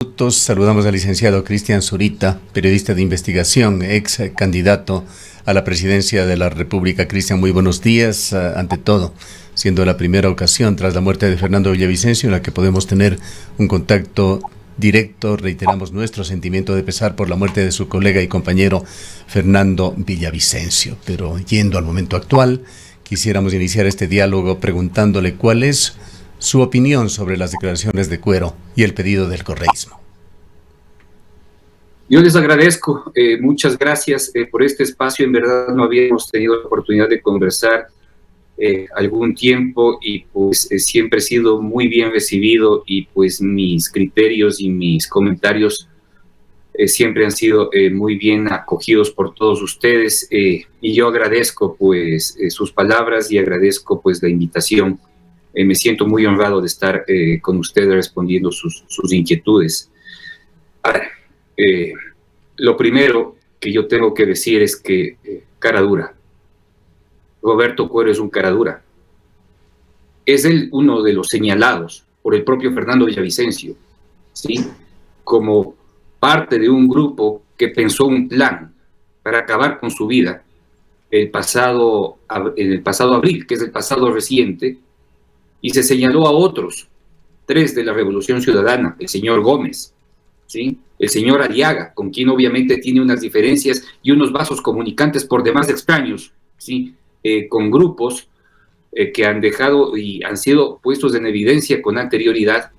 Saludamos al licenciado Cristian Zurita, periodista de investigación, ex candidato a la presidencia de la República. Cristian, muy buenos días. Ante todo, siendo la primera ocasión tras la muerte de Fernando Villavicencio en la que podemos tener un contacto directo, reiteramos nuestro sentimiento de pesar por la muerte de su colega y compañero Fernando Villavicencio. Pero yendo al momento actual, quisiéramos iniciar este diálogo preguntándole cuál es su opinión sobre las declaraciones de Cuero y el pedido del correísmo. Yo les agradezco, muchas gracias por este espacio. En verdad no habíamos tenido la oportunidad de conversar algún tiempo y pues siempre he sido muy bien recibido y pues mis criterios y mis comentarios siempre han sido muy bien acogidos por todos ustedes y yo agradezco pues sus palabras y agradezco pues la invitación. Me siento muy honrado de estar con ustedes respondiendo sus inquietudes. Ahora, lo primero que yo tengo que decir es que cara dura. Roberto Cuero es un cara dura. Es él uno de los señalados por el propio Fernando Villavicencio, ¿sí? Como parte de un grupo que pensó un plan para acabar con su vida en el pasado abril, que es el pasado reciente, y se señaló a otros, 3 de la Revolución Ciudadana, el señor Gómez, ¿sí? El señor Aliaga, con quien obviamente tiene unas diferencias y unos vasos comunicantes por demás extraños, ¿sí? Con grupos que han dejado y han sido puestos en evidencia con anterioridad,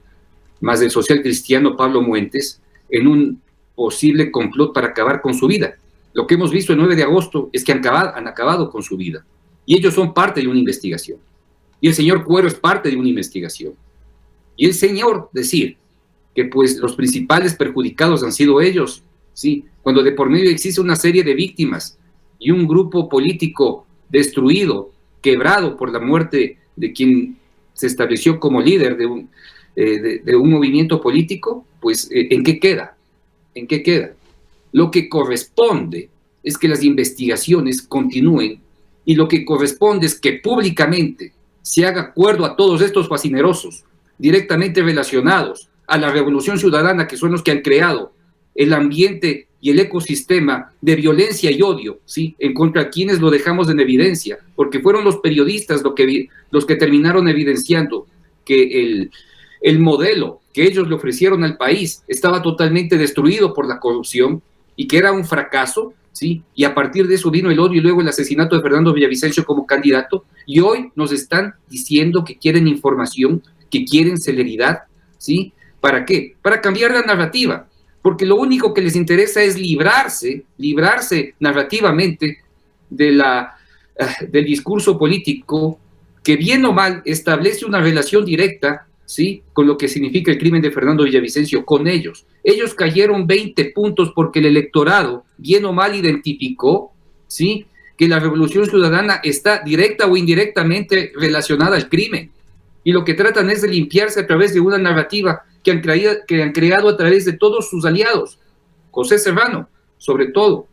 más del social cristiano Pablo Muentes, en un posible complot para acabar con su vida. Lo que hemos visto el 9 de agosto es que han acabado con su vida, y ellos son parte de una investigación. Y el señor Cuero es parte de una investigación. Y el señor decir que pues los principales perjudicados han sido ellos, ¿sí? Cuando de por medio existe una serie de víctimas y un grupo político destruido, quebrado por la muerte de quien se estableció como líder de un movimiento político, pues ¿en qué queda? ¿En qué queda? Lo que corresponde es que las investigaciones continúen y lo que corresponde es que públicamente se haga acuerdo a todos estos fascinerosos directamente relacionados a la Revolución Ciudadana, que son los que han creado el ambiente y el ecosistema de violencia y odio, ¿sí? En contra de quienes lo dejamos en evidencia, porque fueron los periodistas los que terminaron evidenciando que el modelo que ellos le ofrecieron al país estaba totalmente destruido por la corrupción y que era un fracaso, ¿sí? Y a partir de eso vino el odio y luego el asesinato de Fernando Villavicencio como candidato, y hoy nos están diciendo que quieren información, que quieren celeridad, ¿sí? ¿Para qué? Para cambiar la narrativa, porque lo único que les interesa es librarse narrativamente del discurso político que bien o mal establece una relación directa, ¿sí? Con lo que significa el crimen de Fernando Villavicencio, con ellos. Ellos cayeron 20 puntos porque el electorado, bien o mal, identificó, ¿sí? Que la Revolución Ciudadana está directa o indirectamente relacionada al crimen. Y lo que tratan es de limpiarse a través de una narrativa que han creado a través de todos sus aliados. José Serrano, sobre todo,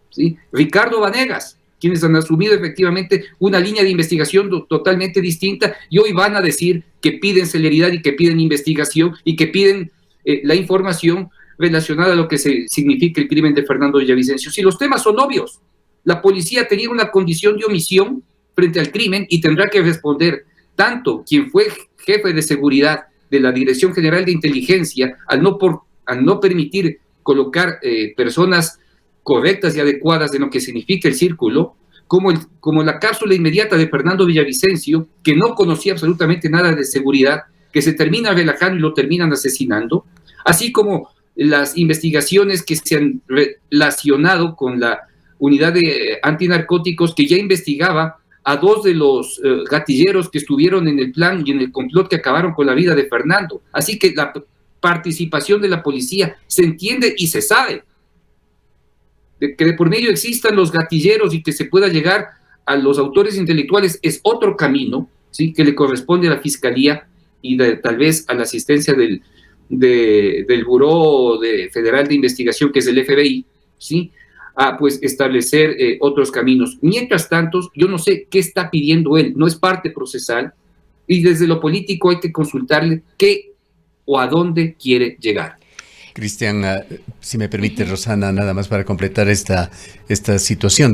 ¿sí? Ricardo Vanegas, quienes han asumido efectivamente una línea de investigación totalmente distinta y hoy van a decir que piden celeridad y que piden investigación y que piden la información relacionada a lo que significa el crimen de Fernando Villavicencio. Si los temas son obvios, la policía tenía una condición de omisión frente al crimen y tendrá que responder tanto quien fue jefe de seguridad de la Dirección General de Inteligencia al no permitir colocar personas correctas y adecuadas de lo que significa el círculo, como la cápsula inmediata de Fernando Villavicencio, que no conocía absolutamente nada de seguridad, que se termina relajando y lo terminan asesinando, así como las investigaciones que se han relacionado con la unidad de antinarcóticos que ya investigaba a 2 de los gatilleros que estuvieron en el plan y en el complot que acabaron con la vida de Fernando. Así que la participación de la policía se entiende y se sabe. De que de por medio existan los gatilleros y que se pueda llegar a los autores intelectuales es otro camino, ¿sí? Que le corresponde a la Fiscalía y tal vez a la asistencia del Buró Federal de Investigación, que es el FBI, ¿sí? A pues establecer otros caminos. Mientras tanto, yo no sé qué está pidiendo él, no es parte procesal, y desde lo político hay que consultarle qué o a dónde quiere llegar. Cristian, si me permite, Rosana, nada más para completar esta situación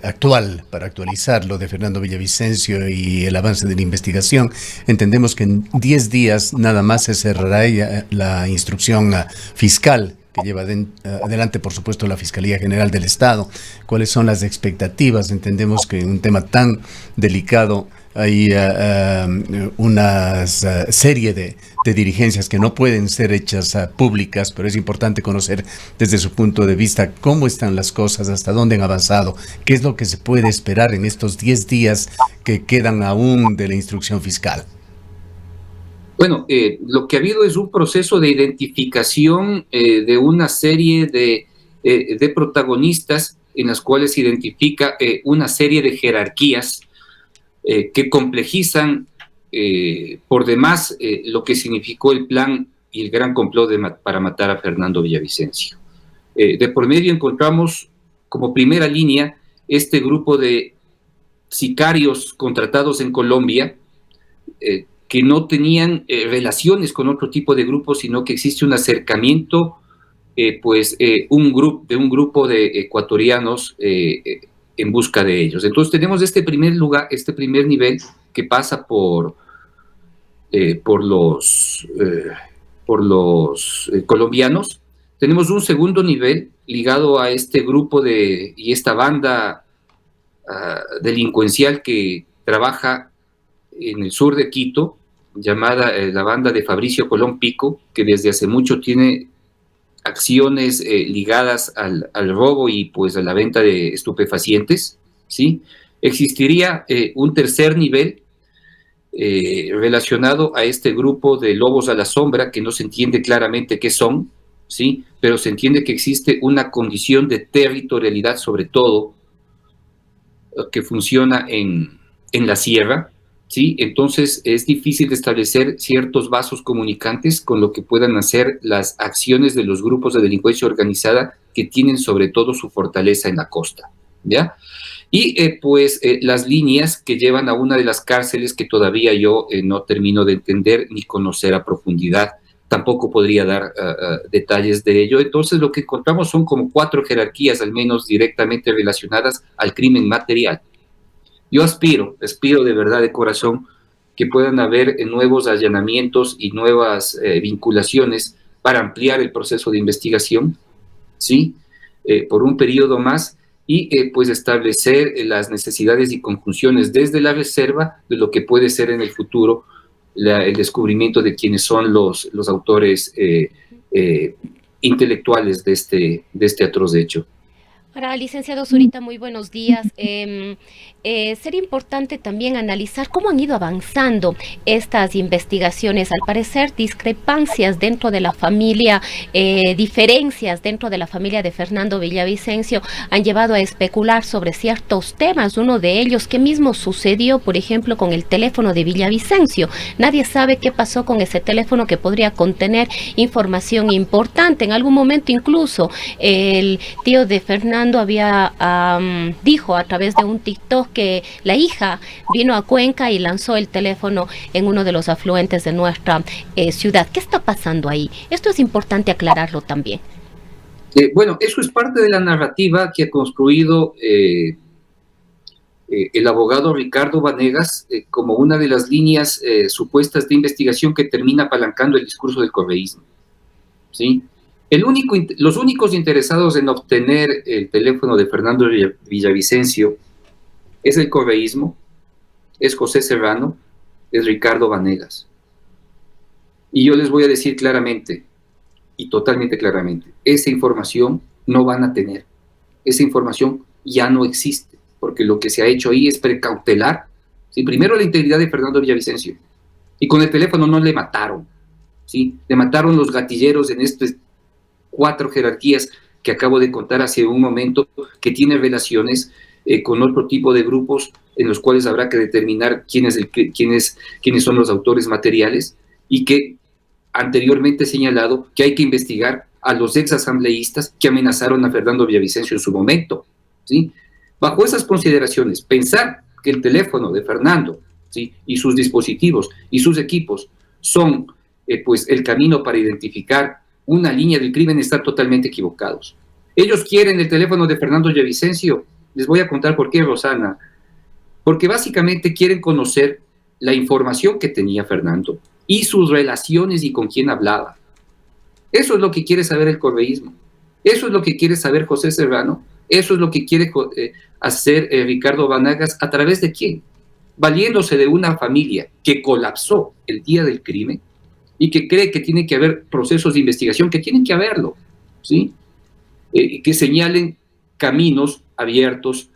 actual, para actualizar lo de Fernando Villavicencio y el avance de la investigación. Entendemos que en 10 días nada más se cerrará la instrucción fiscal que lleva adelante, por supuesto, la Fiscalía General del Estado. ¿Cuáles son las expectativas? Entendemos que en un tema tan delicado hay una serie de diligencias que no pueden ser hechas públicas, pero es importante conocer desde su punto de vista cómo están las cosas, hasta dónde han avanzado, qué es lo que se puede esperar en estos 10 días que quedan aún de la instrucción fiscal. Bueno, lo que ha habido es un proceso de identificación de una serie de protagonistas en las cuales se identifica una serie de jerarquías que complejizan por demás lo que significó el plan y el gran complot para matar a Fernando Villavicencio. De por medio encontramos como primera línea este grupo de sicarios contratados en Colombia, que no tenían relaciones con otro tipo de grupos, sino que existe un acercamiento, de un grupo de ecuatorianos en busca de ellos. Entonces tenemos este primer nivel que pasa por los colombianos. Tenemos un segundo nivel ligado a este grupo y esta banda delincuencial que trabaja en el sur de Quito, llamada la banda de Fabricio Colón Pico, que desde hace mucho tiene acciones ligadas al robo y pues a la venta de estupefacientes, ¿sí? Existiría un tercer nivel relacionado a este grupo de lobos a la sombra, que no se entiende claramente qué son, ¿sí? Pero se entiende que existe una condición de territorialidad, sobre todo, que funciona en la sierra, ¿sí? Entonces es difícil de establecer ciertos vasos comunicantes con lo que puedan hacer las acciones de los grupos de delincuencia organizada que tienen sobre todo su fortaleza en la costa, ¿ya? Y las líneas que llevan a una de las cárceles que todavía yo no termino de entender ni conocer a profundidad, tampoco podría dar detalles de ello. Entonces lo que encontramos son como 4 jerarquías al menos directamente relacionadas al crimen material. Yo aspiro de verdad, de corazón, que puedan haber nuevos allanamientos y nuevas vinculaciones para ampliar el proceso de investigación, ¿sí? Por un periodo más y pues establecer las necesidades y conjunciones desde la reserva de lo que puede ser en el futuro el descubrimiento de quiénes son los autores intelectuales de este atroz hecho. Para licenciado Zurita, muy buenos días. Sería importante también analizar cómo han ido avanzando estas investigaciones. Al parecer, discrepancias dentro de la familia, diferencias dentro de la familia de Fernando Villavicencio han llevado a especular sobre ciertos temas. Uno de ellos, ¿qué mismo sucedió, por ejemplo, con el teléfono de Villavicencio? Nadie sabe qué pasó con ese teléfono que podría contener información importante. En algún momento incluso el tío de Fernando dijo a través de un TikTok que la hija vino a Cuenca y lanzó el teléfono en uno de los afluentes de nuestra ciudad. ¿Qué está pasando ahí? Esto es importante aclararlo también. Bueno, eso es parte de la narrativa que ha construido el abogado Ricardo Vanegas como una de las líneas supuestas de investigación que termina apalancando el discurso del correísmo, ¿sí? Los únicos interesados en obtener el teléfono de Fernando Villavicencio es el correísmo, es José Serrano, es Ricardo Vanegas. Y yo les voy a decir claramente, y totalmente claramente, esa información no van a tener. Esa información ya no existe, porque lo que se ha hecho ahí es precautelar, ¿sí? Primero la integridad de Fernando Villavicencio. Y con el teléfono no le mataron, ¿sí? Le mataron los gatilleros en 4 jerarquías que acabo de contar hace un momento, que tienen relaciones con otro tipo de grupos en los cuales habrá que determinar quiénes son los autores materiales, y que anteriormente he señalado que hay que investigar a los exasambleístas que amenazaron a Fernando Villavicencio en su momento, ¿sí? Bajo esas consideraciones, pensar que el teléfono de Fernando, ¿sí?, y sus dispositivos y sus equipos son el camino para identificar una línea del crimen están totalmente equivocados. Ellos quieren el teléfono de Fernando Villavicencio. Les voy a contar por qué, Rosana. Porque básicamente quieren conocer la información que tenía Fernando y sus relaciones y con quién hablaba. Eso es lo que quiere saber el correísmo. Eso es lo que quiere saber José Serrano. Eso es lo que quiere hacer Ricardo Vanegas. ¿A través de quién? Valiéndose de una familia que colapsó el día del crimen y que cree que tiene que haber procesos de investigación, que tienen que haberlo, ¿sí? Que señalen caminos abiertos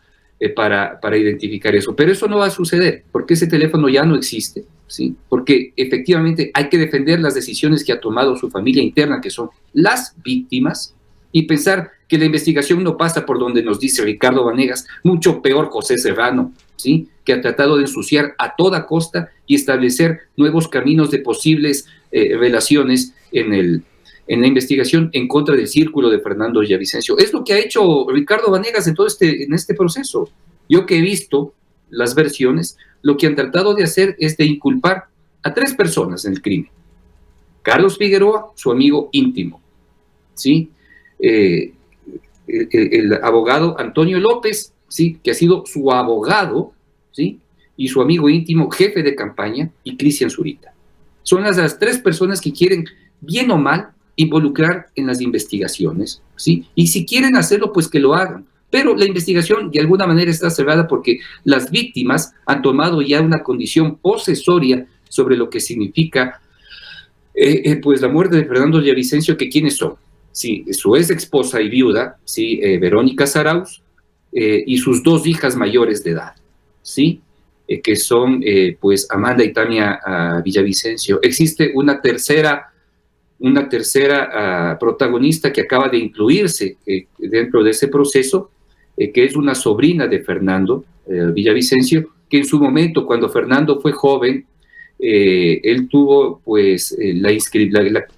para identificar eso. Pero eso no va a suceder, porque ese teléfono ya no existe, ¿sí? Porque efectivamente hay que defender las decisiones que ha tomado su familia interna, que son las víctimas, y pensar que la investigación no pasa por donde nos dice Ricardo Vanegas, mucho peor José Serrano, ¿sí? Que ha tratado de ensuciar a toda costa y establecer nuevos caminos de posibles relaciones en la investigación en contra del círculo de Fernando Villavicencio. Es lo que ha hecho Ricardo Vanegas en este proceso. Yo que he visto las versiones, lo que han tratado de hacer es de inculpar a 3 personas en el crimen. Carlos Figueroa, su amigo íntimo, ¿sí? El abogado Antonio López, ¿sí? Que ha sido su abogado, ¿sí? Y su amigo íntimo, jefe de campaña, y Cristian Zurita. Son las 3 personas que quieren, bien o mal, involucrar en las investigaciones, ¿sí? Y si quieren hacerlo, pues que lo hagan. Pero la investigación de alguna manera está cerrada porque las víctimas han tomado ya una condición posesoria sobre lo que significa pues la muerte de Fernando Villavicencio, que quiénes son. Sí, su ex esposa y viuda, sí, Verónica Zarauz, y sus 2 hijas mayores de edad, ¿sí? Que son pues Amanda y Tania Villavicencio. Existe una tercera protagonista que acaba de incluirse dentro de ese proceso, que es una sobrina de Fernando Villavicencio, que en su momento, cuando Fernando fue joven, él tuvo pues la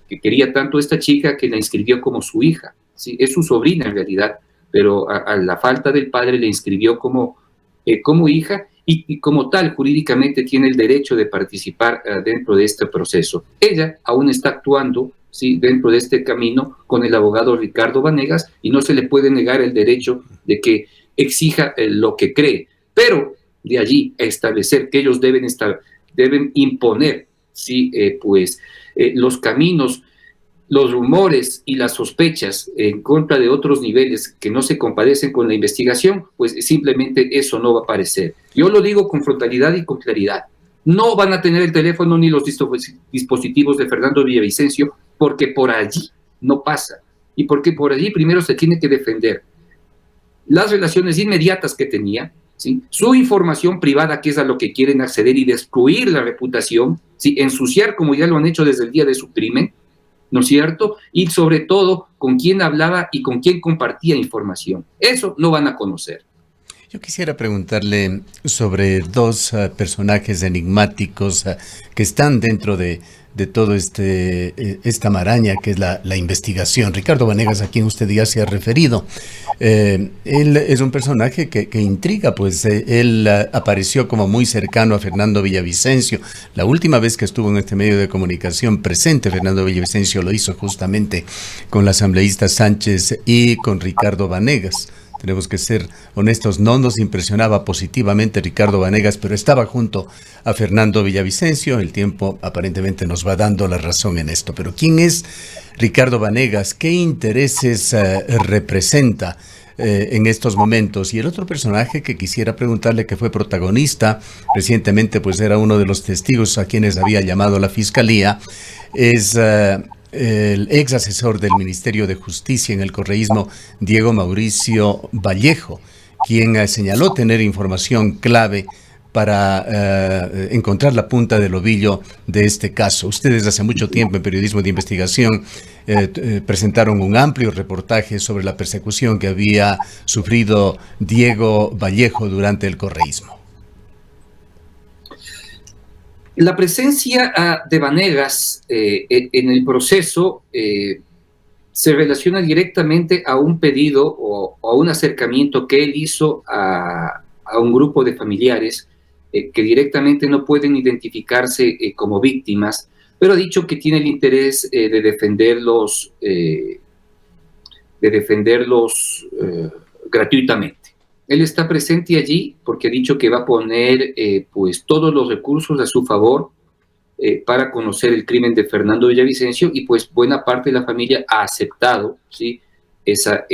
que quería tanto esta chica que la inscribió como su hija, ¿sí? Es su sobrina en realidad, pero a la falta del padre le inscribió como hija y como tal jurídicamente tiene el derecho de participar dentro de este proceso. Ella aún está actuando, ¿sí? Dentro de este camino con el abogado Ricardo Vanegas y no se le puede negar el derecho de que exija lo que cree, pero de allí a establecer que ellos deben imponer, ¿sí? Los caminos, los rumores y las sospechas en contra de otros niveles que no se compadecen con la investigación, pues simplemente eso no va a aparecer. Yo lo digo con frontalidad y con claridad. No van a tener el teléfono ni los dispositivos de Fernando Villavicencio porque por allí no pasa. Y porque por allí primero se tiene que defender las relaciones inmediatas que tenía, ¿sí? Su información privada, que es a lo que quieren acceder y destruir la reputación, ¿sí? Ensuciar como ya lo han hecho desde el día de su crimen, ¿no es cierto? Y sobre todo, con quién hablaba y con quién compartía información. Eso no van a conocer. Yo quisiera preguntarle sobre 2 personajes enigmáticos que están dentro de todo esta maraña que es la investigación. Ricardo Vanegas, a quien usted ya se ha referido. Él es un personaje que intriga, pues él apareció como muy cercano a Fernando Villavicencio. La última vez que estuvo en este medio de comunicación presente, Fernando Villavicencio lo hizo justamente con la asambleísta Sánchez y con Ricardo Vanegas. Tenemos que ser honestos, no nos impresionaba positivamente Ricardo Vanegas, pero estaba junto a Fernando Villavicencio. El tiempo aparentemente nos va dando la razón en esto. Pero ¿quién es Ricardo Vanegas? ¿Qué intereses representa en estos momentos? Y el otro personaje que quisiera preguntarle, que fue protagonista recientemente, pues era uno de los testigos a quienes había llamado la Fiscalía, es el ex asesor del Ministerio de Justicia en el correísmo, Diego Mauricio Vallejo, quien señaló tener información clave para encontrar la punta del ovillo de este caso. Ustedes hace mucho tiempo en Periodismo de Investigación presentaron un amplio reportaje sobre la persecución que había sufrido Diego Vallejo durante el correísmo. La presencia de Vanegas en el proceso se relaciona directamente a un pedido o a un acercamiento que él hizo a un grupo de familiares que directamente no pueden identificarse como víctimas, pero ha dicho que tiene el interés de defenderlos gratuitamente. Él está presente allí porque ha dicho que va a poner pues todos los recursos a su favor para conocer el crimen de Fernando Villavicencio, y pues buena parte de la familia ha aceptado, ¿sí?, esa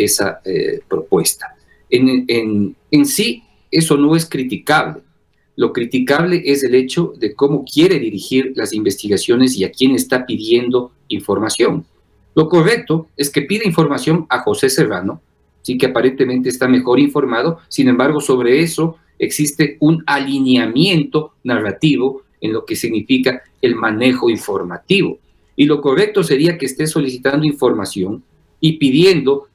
propuesta. En sí, eso no es criticable. Lo criticable es el hecho de cómo quiere dirigir las investigaciones y a quién está pidiendo información. Lo correcto es que pide información a José Serrano, sí, que aparentemente está mejor informado. Sin embargo, sobre eso existe un alineamiento narrativo en lo que significa el manejo informativo. Y lo correcto sería que esté solicitando información y pidiendo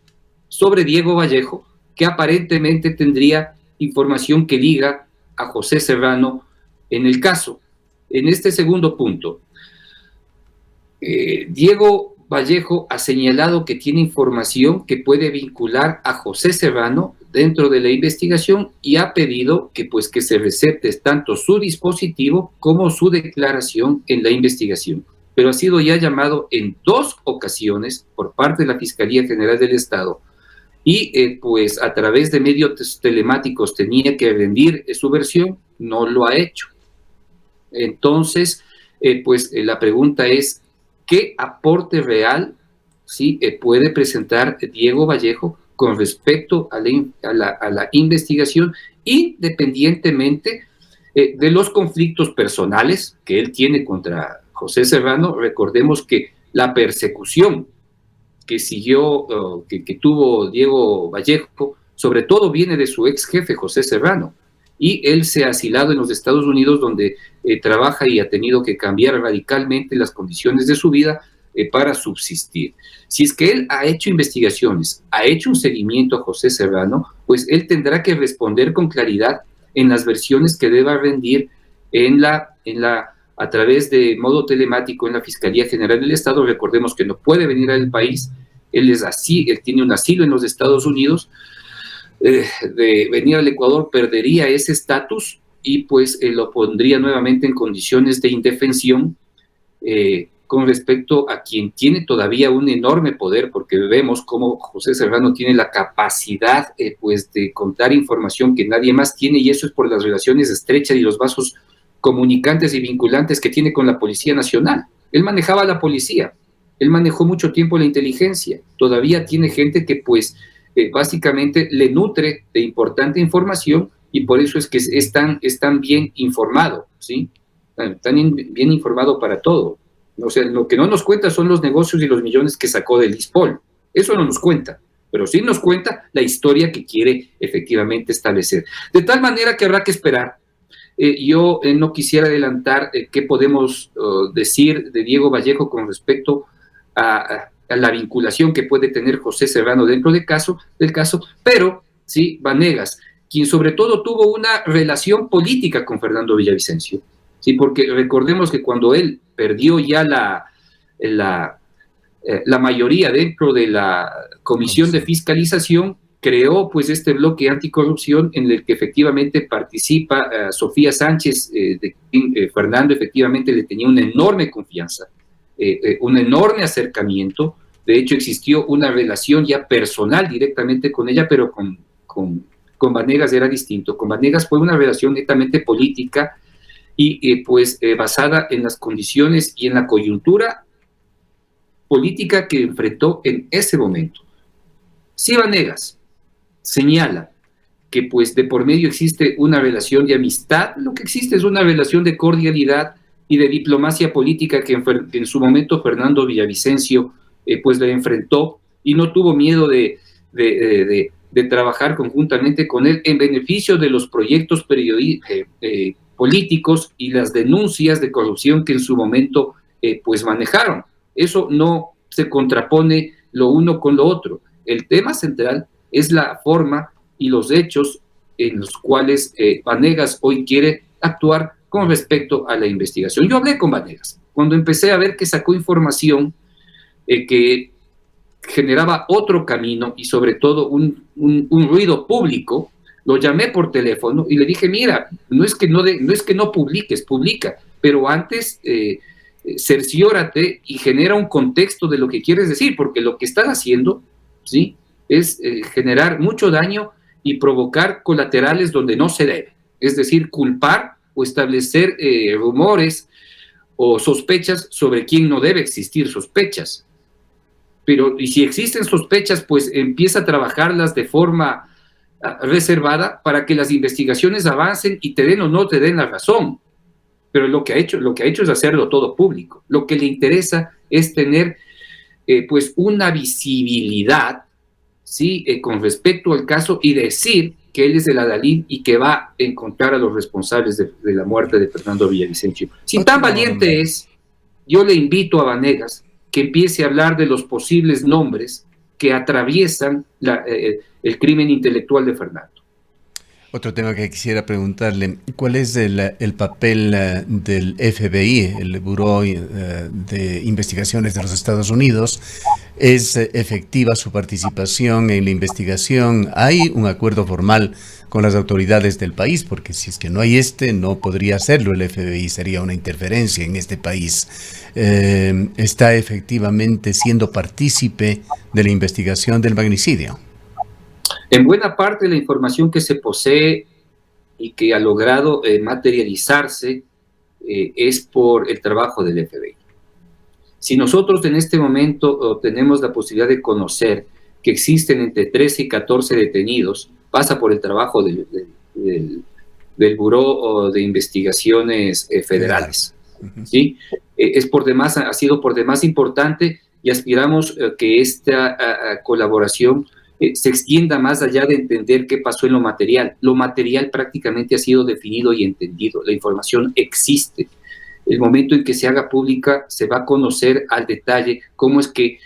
sobre Diego Vallejo, que aparentemente tendría información que liga a José Serrano en el caso. En este segundo punto, Diego Vallejo ha señalado que tiene información que puede vincular a José Serrano dentro de la investigación y ha pedido que se recete tanto su dispositivo como su declaración en la investigación. Pero ha sido ya llamado en 2 ocasiones por parte de la Fiscalía General del Estado y pues a través de medios telemáticos tenía que rendir su versión, no lo ha hecho. Entonces, la pregunta es, ¿qué aporte real, sí, puede presentar Diego Vallejo con respecto a la investigación, independientemente de los conflictos personales que él tiene contra José Serrano? Recordemos que la persecución que tuvo Diego Vallejo, sobre todo viene de su ex jefe, José Serrano, y él se ha asilado en los Estados Unidos, donde trabaja y ha tenido que cambiar radicalmente las condiciones de su vida para subsistir. Si es que él ha hecho investigaciones, ha hecho un seguimiento a José Serrano, pues él tendrá que responder con claridad en las versiones que deba rendir a través de modo telemático en la Fiscalía General del Estado. Recordemos que no puede venir al país, él tiene un asilo en los Estados Unidos. De venir al Ecuador perdería ese estatus y pues lo pondría nuevamente en condiciones de indefensión con respecto a quien tiene todavía un enorme poder, porque vemos cómo José Serrano tiene la capacidad de contar información que nadie más tiene, y eso es por las relaciones estrechas y los vasos comunicantes y vinculantes que tiene con la Policía Nacional. Él manejaba la policía, él manejó mucho tiempo la inteligencia, todavía tiene gente que básicamente le nutre de importante información, y por eso es que es tan bien informado, ¿sí? Tan bien informado para todo. O sea, lo que no nos cuenta son los negocios y los millones que sacó del ISPOL. Eso no nos cuenta, pero sí nos cuenta la historia que quiere efectivamente establecer. De tal manera que habrá que esperar. Yo no quisiera adelantar qué podemos decir de Diego Vallejo con respecto a la vinculación que puede tener José Serrano dentro del caso, pero sí, Vanegas, quien sobre todo tuvo una relación política con Fernando Villavicencio, sí, porque recordemos que cuando él perdió ya la mayoría dentro de la Comisión de Fiscalización, creó pues este bloque anticorrupción en el que efectivamente participa Sofía Sánchez, de quien Fernando efectivamente le tenía una enorme confianza, un enorme acercamiento. De hecho, existió una relación ya personal directamente con ella, pero con Vanegas era distinto. Con Vanegas fue una relación netamente política y basada en las condiciones y en la coyuntura política que enfrentó en ese momento. Si Vanegas señala que de por medio existe una relación de amistad, lo que existe es una relación de cordialidad y de diplomacia política que en su momento Fernando Villavicencio le enfrentó, y no tuvo miedo de trabajar conjuntamente con él en beneficio de los proyectos políticos y las denuncias de corrupción que en su momento manejaron. Eso no se contrapone lo uno con lo otro. El tema central es la forma y los hechos en los cuales Vanegas hoy quiere actuar con respecto a la investigación. Yo hablé con Vanegas cuando empecé a ver que sacó información que generaba otro camino y sobre todo un ruido público. Lo llamé por teléfono y le dije, mira, no es que no publiques, publica, pero antes cerciórate y genera un contexto de lo que quieres decir, porque lo que están haciendo, ¿sí?, es generar mucho daño y provocar colaterales donde no se debe. Es decir, culpar o establecer rumores o sospechas sobre quien no debe existir sospechas. Pero, y si existen sospechas, pues empieza a trabajarlas de forma reservada para que las investigaciones avancen y te den o no te den la razón. Pero lo que ha hecho es hacerlo todo público. Lo que le interesa es tener pues una visibilidad, ¿sí?, con respecto al caso, y decir que él es el adalid y que va a encontrar a los responsables de la muerte de Fernando Villavicencio. Si tan valiente es, yo le invito a Vanegas que empiece a hablar de los posibles nombres que atraviesan el crimen intelectual de Fernando. Otro tema que quisiera preguntarle, ¿cuál es el papel del FBI, el Buró de Investigaciones de los Estados Unidos? ¿Es efectiva su participación en la investigación? ¿Hay un acuerdo formal con las autoridades del país? Porque si es que no hay no podría hacerlo el FBI, sería una interferencia en este país. ¿Está efectivamente siendo partícipe de la investigación del magnicidio? En buena parte la información que se posee y que ha logrado materializarse es por el trabajo del FBI. Si nosotros en este momento tenemos la posibilidad de conocer que existen entre 13 y 14 detenidos, pasa por el trabajo del Buró de Investigaciones Federales. ¿Sí? Ha sido por demás importante, y aspiramos que esta colaboración se extienda más allá de entender qué pasó en lo material. Lo material prácticamente ha sido definido y entendido. La información existe. El momento en que se haga pública se va a conocer al detalle cómo es que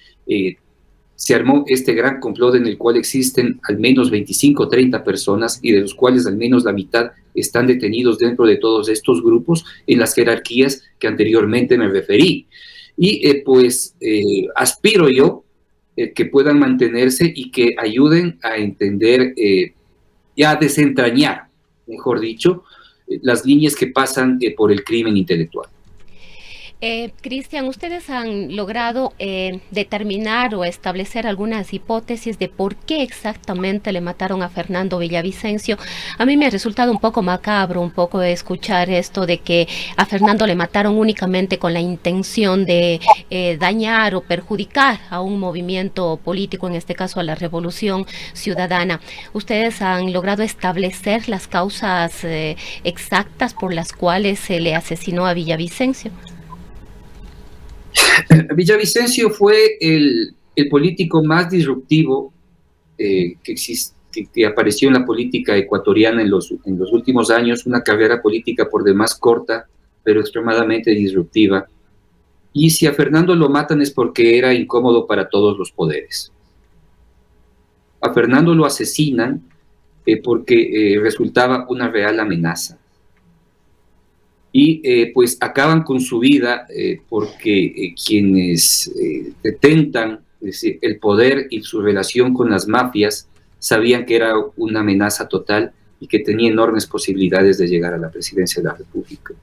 se armó este gran complot en el cual existen al menos 25 o 30 personas, y de los cuales al menos la mitad están detenidos dentro de todos estos grupos en las jerarquías que anteriormente me referí. Y aspiro yo que puedan mantenerse y que ayuden a entender y a desentrañar, mejor dicho, las líneas que pasan por el crimen intelectual. Cristian, ¿ustedes han logrado determinar o establecer algunas hipótesis de por qué exactamente le mataron a Fernando Villavicencio? A mí me ha resultado un poco macabro, un poco escuchar esto de que a Fernando le mataron únicamente con la intención de dañar o perjudicar a un movimiento político, en este caso a la Revolución Ciudadana. ¿Ustedes han logrado establecer las causas exactas por las cuales se le asesinó a Villavicencio? Villavicencio fue el político más disruptivo que apareció en la política ecuatoriana en los últimos años, una carrera política por demás corta, pero extremadamente disruptiva. Y si a Fernando lo matan es porque era incómodo para todos los poderes. A Fernando lo asesinan porque resultaba una real amenaza. Y pues acaban con su vida porque quienes detentan, es decir, el poder y su relación con las mafias, sabían que era una amenaza total y que tenía enormes posibilidades de llegar a la presidencia de la República.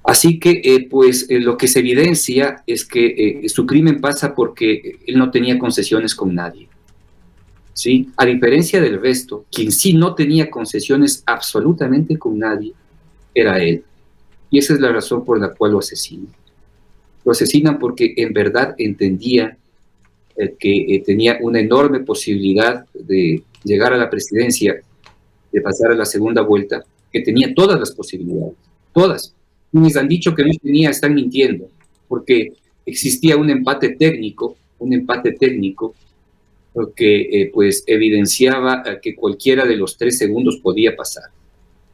Así que lo que se evidencia es que su crimen pasa porque él no tenía concesiones con nadie, ¿sí? A diferencia del resto, quien sí no tenía concesiones absolutamente con nadie era él. Y esa es la razón por la cual lo asesinan. Lo asesinan porque en verdad entendía que tenía una enorme posibilidad de llegar a la presidencia, de pasar a la segunda vuelta, que tenía todas las posibilidades, todas. Quienes han dicho que no tenía están mintiendo, porque existía un empate técnico que pues evidenciaba que cualquiera de los 3 segundos podía pasar.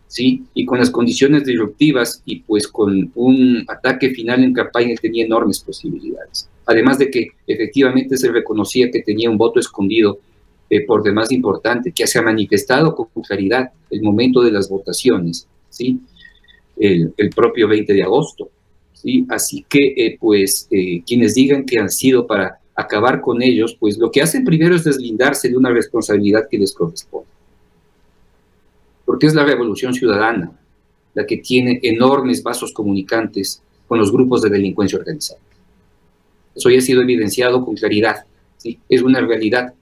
¿Sí? Y con las condiciones disruptivas y pues con un ataque final en campaña, él tenía enormes posibilidades. Además de que efectivamente se reconocía que tenía un voto escondido por demás importante, que se ha manifestado con claridad el momento de las votaciones, ¿sí? El propio 20 de agosto. ¿Sí? Así que quienes digan que han sido para acabar con ellos, pues lo que hacen primero es deslindarse de una responsabilidad que les corresponde. Porque es la Revolución Ciudadana la que tiene enormes vasos comunicantes con los grupos de delincuencia organizada. Eso ya ha sido evidenciado con claridad, ¿sí? Es una realidad,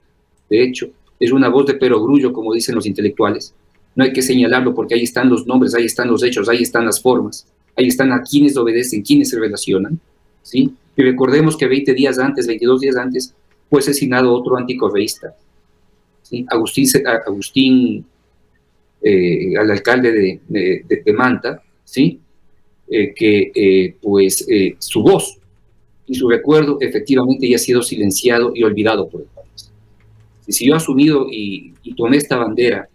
de hecho, es una voz de perogrullo, como dicen los intelectuales. No hay que señalarlo porque ahí están los nombres, ahí están los hechos, ahí están las formas, ahí están a quienes obedecen, quienes se relacionan, ¿sí? Y recordemos que 20 días antes, 22 días antes, fue asesinado otro anticorreísta, ¿sí? Agustín al alcalde de Manta, ¿sí? Su voz y su recuerdo efectivamente ya ha sido silenciado y olvidado por el país. Si yo he asumido y tomé esta bandera,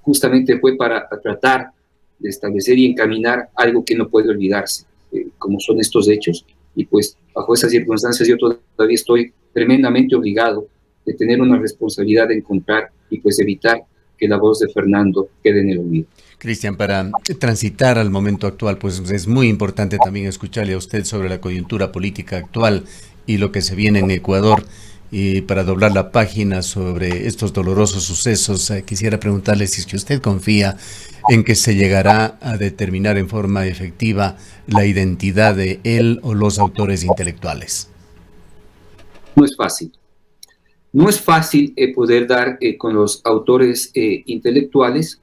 justamente fue para tratar de establecer y encaminar algo que no puede olvidarse, como son estos hechos, y pues bajo esas circunstancias yo todavía estoy tremendamente obligado de tener una responsabilidad de encontrar y pues evitar que la voz de Fernando quede en el olvido. Cristian, para transitar al momento actual, pues es muy importante también escucharle a usted sobre la coyuntura política actual y lo que se viene en Ecuador. Y para doblar la página sobre estos dolorosos sucesos, quisiera preguntarle si es que usted confía en que se llegará a determinar en forma efectiva la identidad de él o los autores intelectuales. No es fácil. No es fácil poder dar con los autores intelectuales,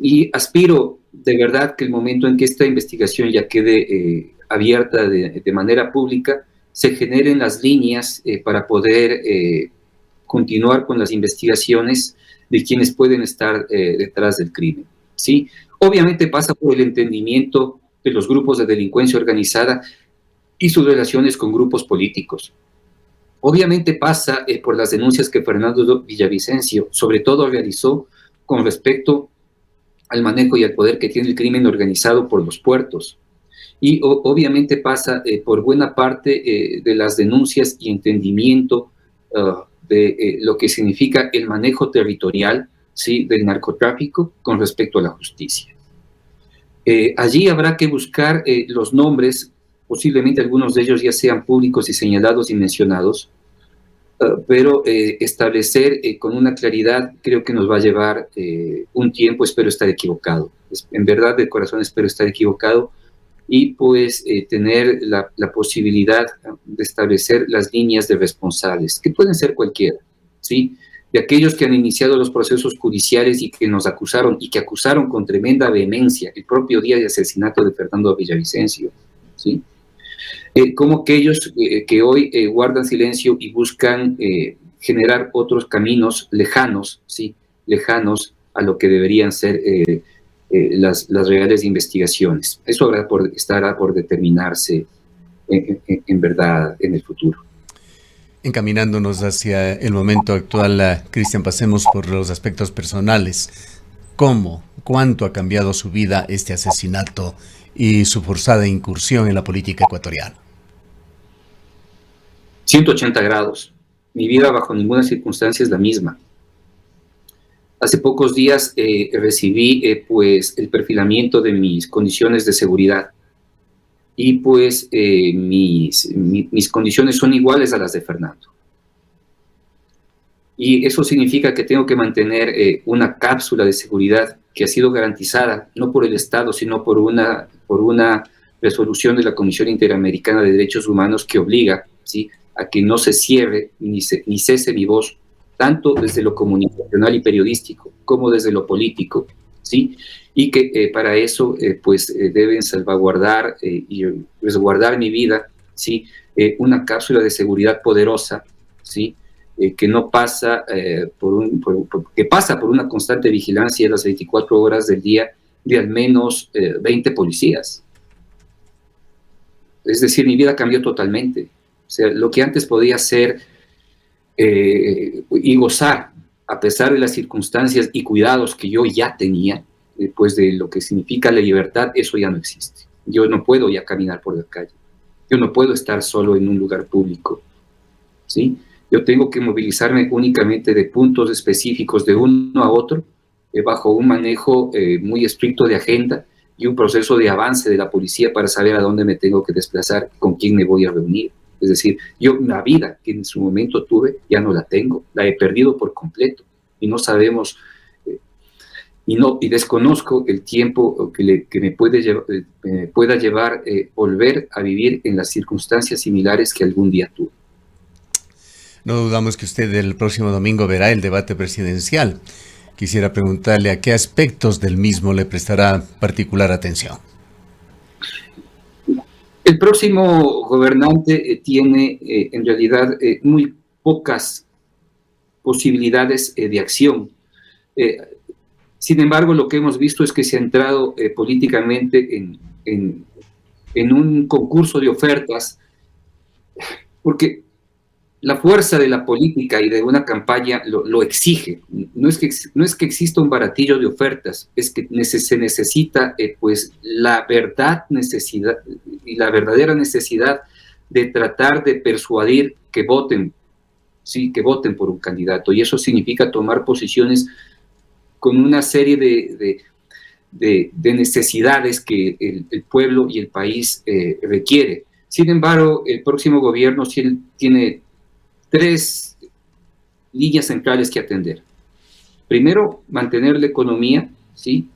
y aspiro de verdad que el momento en que esta investigación ya quede abierta de manera pública, se generen las líneas para poder continuar con las investigaciones de quienes pueden estar detrás del crimen, ¿sí? Obviamente pasa por el entendimiento de los grupos de delincuencia organizada y sus relaciones con grupos políticos. Obviamente pasa por las denuncias que Fernando Villavicencio, sobre todo, realizó con respecto al manejo y al poder que tiene el crimen organizado por los puertos. Y obviamente pasa por buena parte de las denuncias y entendimiento de lo que significa el manejo territorial, ¿sí?, del narcotráfico con respecto a la justicia. Allí habrá que buscar los nombres, posiblemente algunos de ellos ya sean públicos y señalados y mencionados, pero establecer con una claridad creo que nos va a llevar un tiempo. Espero estar equivocado. En verdad, de corazón, espero estar equivocado, y pues tener la posibilidad de establecer las líneas de responsables, que pueden ser cualquiera, ¿sí? De aquellos que han iniciado los procesos judiciales y que nos acusaron, y que acusaron con tremenda vehemencia el propio día de asesinato de Fernando Villavicencio, ¿sí? Como aquellos que hoy guardan silencio y buscan generar otros caminos lejanos, ¿sí?, lejanos a lo que deberían ser las reales investigaciones. Eso estará por determinarse en verdad en el futuro. Encaminándonos hacia el momento actual, Cristian, pasemos por los aspectos personales. ¿Cómo, cuánto ha cambiado su vida este asesinato y su forzada incursión en la política ecuatoriana? 180 grados. Mi vida bajo ninguna circunstancia es la misma. Hace pocos días recibí pues el perfilamiento de mis condiciones de seguridad, y pues mis condiciones son iguales a las de Fernando. Y eso significa que tengo que mantener una cápsula de seguridad que ha sido garantizada no por el Estado, sino por una resolución de la Comisión Interamericana de Derechos Humanos que obliga, ¿sí?, a que no se cierre ni cese mi voz, tanto desde lo comunicacional y periodístico como desde lo político, ¿sí? Y que para eso deben salvaguardar y resguardar mi vida, ¿sí? Una cápsula de seguridad poderosa, ¿sí?, que no pasa que pasa por una constante vigilancia de las 24 horas del día de al menos 20 policías. Es decir, mi vida cambió totalmente. O sea, lo que antes podía hacer y gozar, a pesar de las circunstancias y cuidados que yo ya tenía, pues de lo que significa la libertad, eso ya no existe. Yo no puedo ya caminar por la calle. Yo no puedo estar solo en un lugar público, ¿sí? Yo tengo que movilizarme únicamente de puntos específicos de uno a otro, bajo un manejo muy estricto de agenda y un proceso de avance de la policía para saber a dónde me tengo que desplazar, con quién me voy a reunir. Es decir, yo la vida que en su momento tuve ya no la tengo, la he perdido por completo, y no sabemos y desconozco el tiempo que me pueda llevar volver a vivir en las circunstancias similares que algún día tuve. No dudamos que usted el próximo domingo verá el debate presidencial. Quisiera preguntarle a qué aspectos del mismo le prestará particular atención. El próximo gobernante tiene en realidad muy pocas posibilidades de acción. Sin embargo, lo que hemos visto es que se ha entrado políticamente en un concurso de ofertas, porque la fuerza de la política y de una campaña lo exige. No es que exista un baratillo de ofertas, es que se necesita pues la verdadera necesidad de tratar de persuadir que voten, sí, que voten por un candidato. Y eso significa tomar posiciones con una serie de necesidades que el pueblo y el país requiere. Sin embargo, el próximo gobierno sí tiene 3 líneas centrales que atender. Primero, mantener la economía, ¿sí?,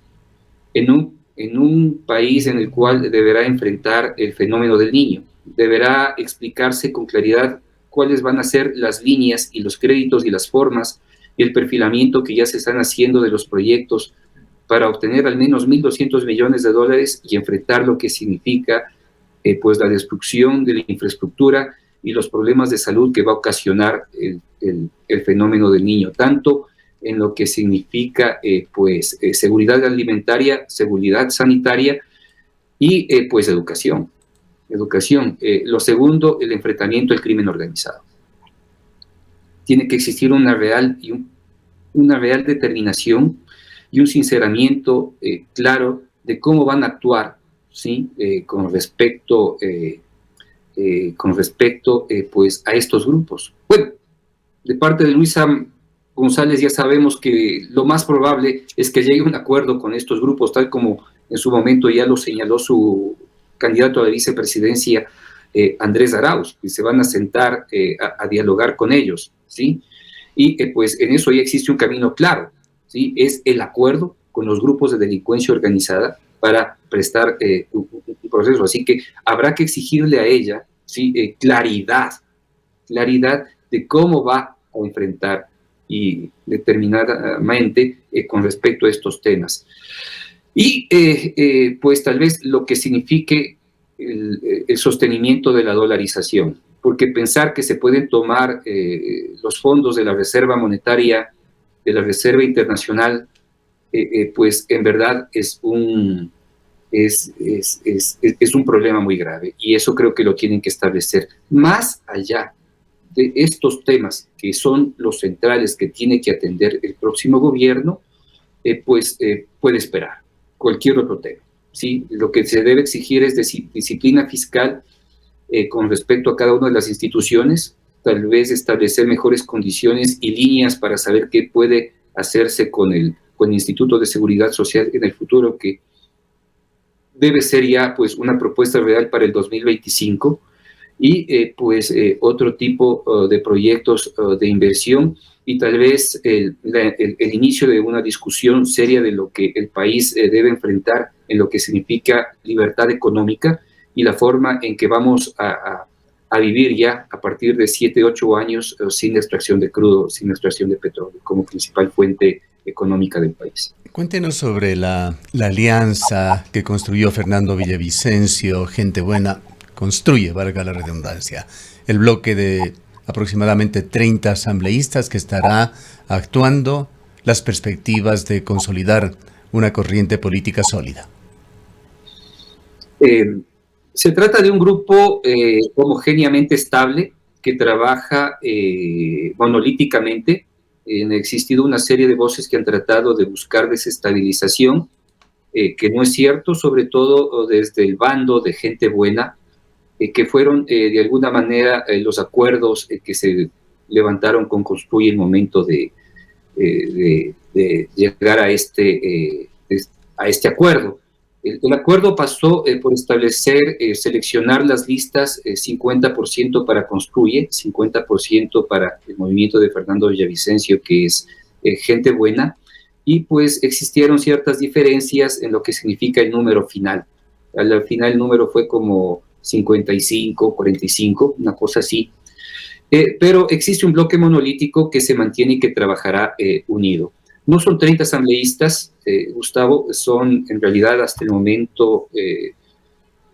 en un país en el cual deberá enfrentar el fenómeno del Niño. Deberá explicarse con claridad cuáles van a ser las líneas y los créditos y las formas y el perfilamiento que ya se están haciendo de los proyectos para obtener al menos $1.200 millones y enfrentar lo que significa pues la destrucción de la infraestructura y los problemas de salud que va a ocasionar el fenómeno del Niño, tanto en lo que significa seguridad alimentaria, seguridad sanitaria y pues educación. Lo segundo, el enfrentamiento al crimen organizado. Tiene que existir una real determinación y un sinceramiento claro de cómo van a actuar, ¿sí?, con respecto pues a estos grupos. Bueno, de parte de Luisa González ya sabemos que lo más probable es que llegue a un acuerdo con estos grupos, tal como en su momento ya lo señaló su candidato a la vicepresidencia, Andrés Arauz, que se van a sentar a dialogar con ellos, ¿sí? Y pues en eso ya existe un camino claro, ¿sí? Es el acuerdo con los grupos de delincuencia organizada para prestar un proceso. Así que habrá que exigirle a ella, ¿sí?, claridad de cómo va a enfrentar y determinadamente con respecto a estos temas. Y pues tal vez lo que signifique el sostenimiento de la dolarización, porque pensar que se pueden tomar los fondos de la Reserva Monetaria, de la Reserva Internacional, pues en verdad es un problema muy grave, y eso creo que lo tienen que establecer. Más allá de estos temas que son los centrales que tiene que atender el próximo gobierno, puede esperar cualquier otro tema, ¿sí? Lo que se debe exigir es disciplina fiscal con respecto a cada una de las instituciones, tal vez establecer mejores condiciones y líneas para saber qué puede hacerse con el Instituto de Seguridad Social en el futuro, que debe ser ya pues una propuesta real para el 2025, y otro tipo de proyectos de inversión, y tal vez el inicio de una discusión seria de lo que el país debe enfrentar en lo que significa libertad económica y la forma en que vamos a vivir ya a partir de 7, 8 años sin extracción de crudo, sin extracción de petróleo como principal fuente económica del país. Cuéntenos sobre la alianza que construyó Fernando Villavicencio, Gente Buena, valga la redundancia, el bloque de aproximadamente 30 asambleístas que estará actuando, las perspectivas de consolidar una corriente política sólida. Se trata de un grupo homogéneamente estable que trabaja monolíticamente. Han existido una serie de voces que han tratado de buscar desestabilización, que no es cierto, sobre todo desde el bando de Gente Buena, que fueron de alguna manera los acuerdos que se levantaron con Construye el momento de llegar a este acuerdo. El acuerdo pasó por establecer, seleccionar las listas, 50% para Construye, 50% para el movimiento de Fernando Villavicencio, que es Gente Buena, y pues existieron ciertas diferencias en lo que significa el número final. Al final el número fue como 55, 45, una cosa así. Pero existe un bloque monolítico que se mantiene y que trabajará unido. No son 30 asambleístas, Gustavo, son en realidad hasta el momento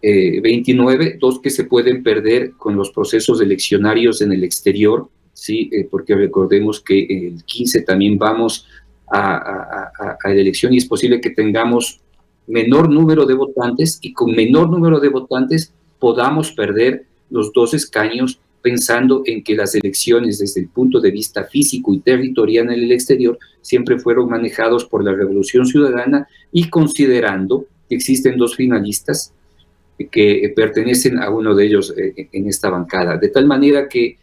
29, dos que se pueden perder con los procesos eleccionarios en el exterior, ¿sí? Porque recordemos que el 15 también vamos a la elección y es posible que tengamos menor número de votantes y con menor número de votantes podamos perder los 2 escaños, pensando en que las elecciones desde el punto de vista físico y territorial en el exterior siempre fueron manejados por la Revolución Ciudadana y considerando que existen 2 finalistas que pertenecen a uno de ellos en esta bancada. De tal manera que,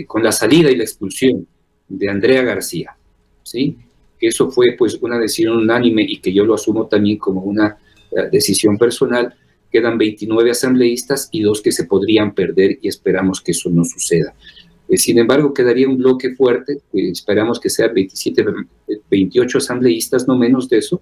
con la salida y la expulsión de Andrea García, ¿sí? Que eso fue pues una decisión unánime y que yo lo asumo también como una decisión personal. Quedan 29 asambleístas y 2 que se podrían perder y esperamos que eso no suceda. Sin embargo, quedaría un bloque fuerte, esperamos que sean 27, 28 asambleístas, no menos de eso,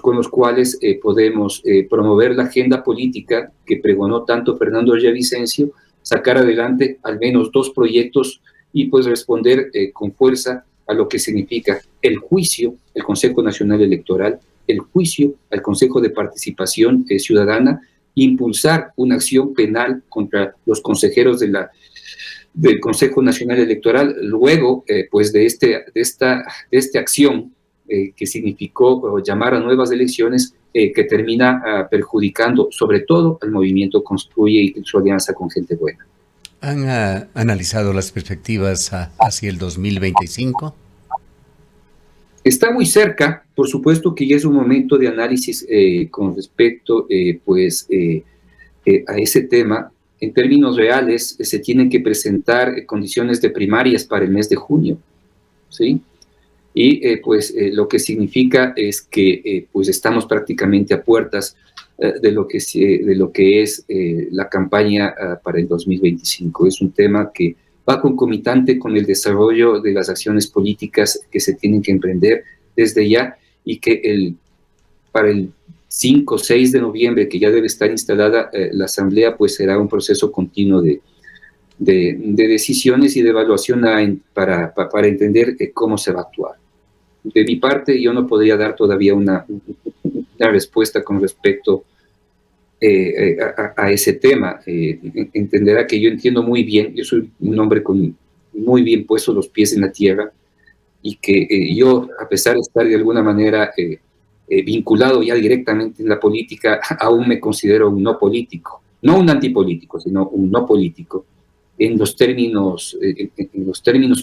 con los cuales podemos promover la agenda política que pregonó tanto Fernando Villavicencio, sacar adelante al menos 2 proyectos y pues responder con fuerza a lo que significa el juicio, el Consejo Nacional Electoral, el juicio al Consejo de Participación Ciudadana, impulsar una acción penal contra los consejeros del Consejo Nacional Electoral, luego pues de esta acción que significó llamar a nuevas elecciones que termina perjudicando sobre todo al movimiento Construye y su alianza con Gente Buena. ¿Han analizado las perspectivas hacia el 2025? Está muy cerca, por supuesto que ya es un momento de análisis con respecto a ese tema. En términos reales, se tienen que presentar condiciones de primarias para el mes de junio, ¿sí? Y lo que significa es que pues estamos prácticamente a puertas de lo que es la campaña para el 2025. Es un tema que va concomitante con el desarrollo de las acciones políticas que se tienen que emprender desde ya y que para el 5 o 6 de noviembre, que ya debe estar instalada la Asamblea, pues será un proceso continuo de decisiones y de evaluación para entender cómo se va a actuar. De mi parte, yo no podría dar todavía una respuesta con respecto a ese tema. Entenderá que yo entiendo muy bien, yo soy un hombre con muy bien puestos los pies en la tierra y que yo, a pesar de estar de alguna manera vinculado ya directamente en la política, aún me considero un no político, no un antipolítico, sino un no político en los términos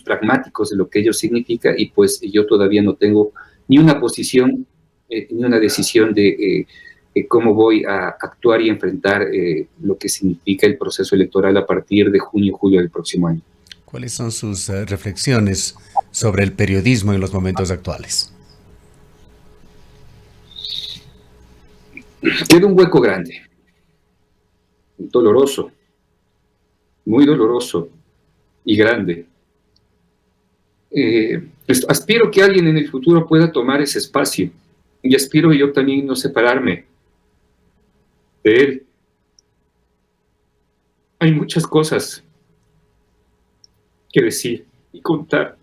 pragmáticos de lo que ello significa, y pues yo todavía no tengo ni una posición ni una decisión de cómo voy a actuar y enfrentar lo que significa el proceso electoral a partir de junio y julio del próximo año. ¿Cuáles son sus reflexiones sobre el periodismo en los momentos actuales? Queda un hueco grande, doloroso, muy doloroso y grande. Aspiro que alguien en el futuro pueda tomar ese espacio y aspiro yo también no separarme de él. Hay muchas cosas que decir y contar.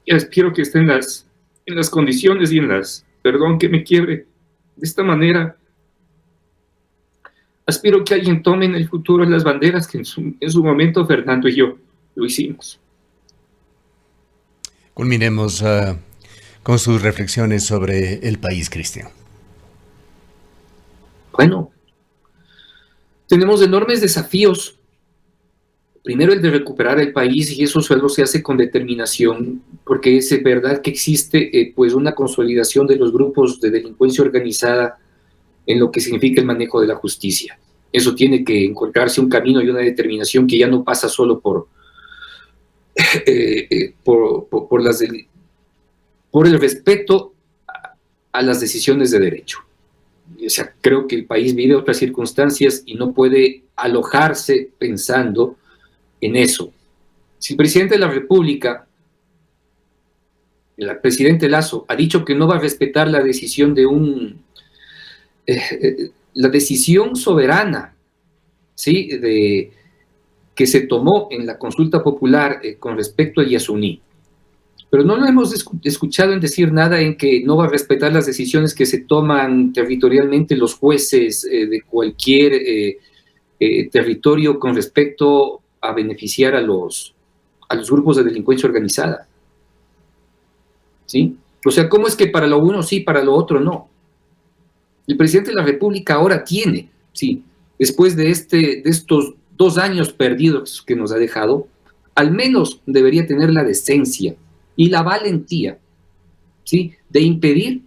Y aspiro que esté en las condiciones y perdón que me quiebre de esta manera. Aspiro que alguien tome en el futuro las banderas que en su momento Fernando y yo lo hicimos. Culminemos con sus reflexiones sobre el país, Cristian. Bueno, tenemos enormes desafíos. Primero, el de recuperar el país, y eso solo se hace con determinación, porque es verdad que existe pues una consolidación de los grupos de delincuencia organizada en lo que significa el manejo de la justicia. Eso tiene que encontrarse un camino y una determinación que ya no pasa solo por el respeto a las decisiones de derecho. O sea, creo que el país vive otras circunstancias y no puede alojarse pensando en eso. Si el presidente de la República el presidente Lasso ha dicho que no va a respetar la decisión de la decisión soberana, ¿sí?, que se tomó en la consulta popular con respecto a Yasuní. Pero no lo hemos escuchado en decir nada en que no va a respetar las decisiones que se toman territorialmente los jueces de cualquier territorio con respecto a beneficiar a los grupos de delincuencia organizada. ¿Sí? O sea, ¿cómo es que para lo uno sí, para lo otro no? El presidente de la República ahora tiene, sí, después de estos 2 años perdidos que nos ha dejado, al menos debería tener la decencia y la valentía, ¿sí?, de impedir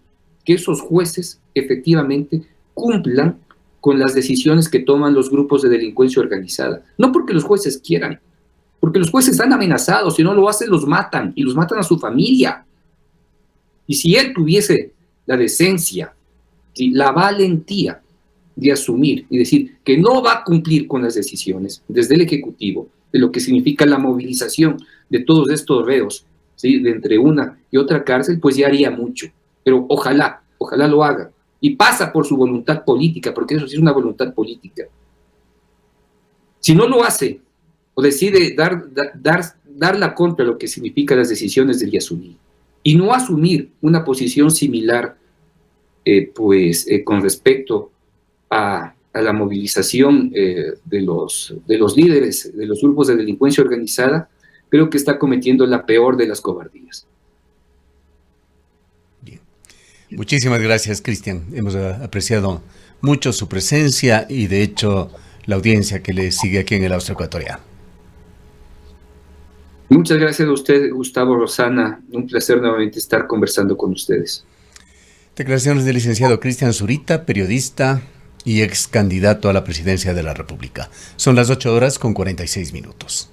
que esos jueces efectivamente cumplan con las decisiones que toman los grupos de delincuencia organizada. No porque los jueces quieran, porque los jueces están amenazados, si no lo hacen los matan, y los matan a su familia. Y si él tuviese la decencia, ¿sí?, la valentía de asumir y decir que no va a cumplir con las decisiones desde el Ejecutivo, de lo que significa la movilización de todos estos reos, ¿sí?, de entre una y otra cárcel, pues ya haría mucho. Pero ojalá lo haga. Y pasa por su voluntad política, porque eso sí es una voluntad política. Si no lo hace, o decide dar la contra lo que significa las decisiones del Yasuní, y no asumir una posición similar, con respecto a la movilización de los líderes de los grupos de delincuencia organizada, creo que está cometiendo la peor de las cobardías. Bien. Muchísimas gracias, Cristian. Hemos apreciado mucho su presencia y, de hecho, la audiencia que le sigue aquí en el Austro Ecuatoriano. Muchas gracias a usted, Gustavo, Rosana. Un placer nuevamente estar conversando con ustedes. Declaraciones del licenciado Cristian Zurita, periodista y ex candidato a la presidencia de la República. Son las 8:46 minutos.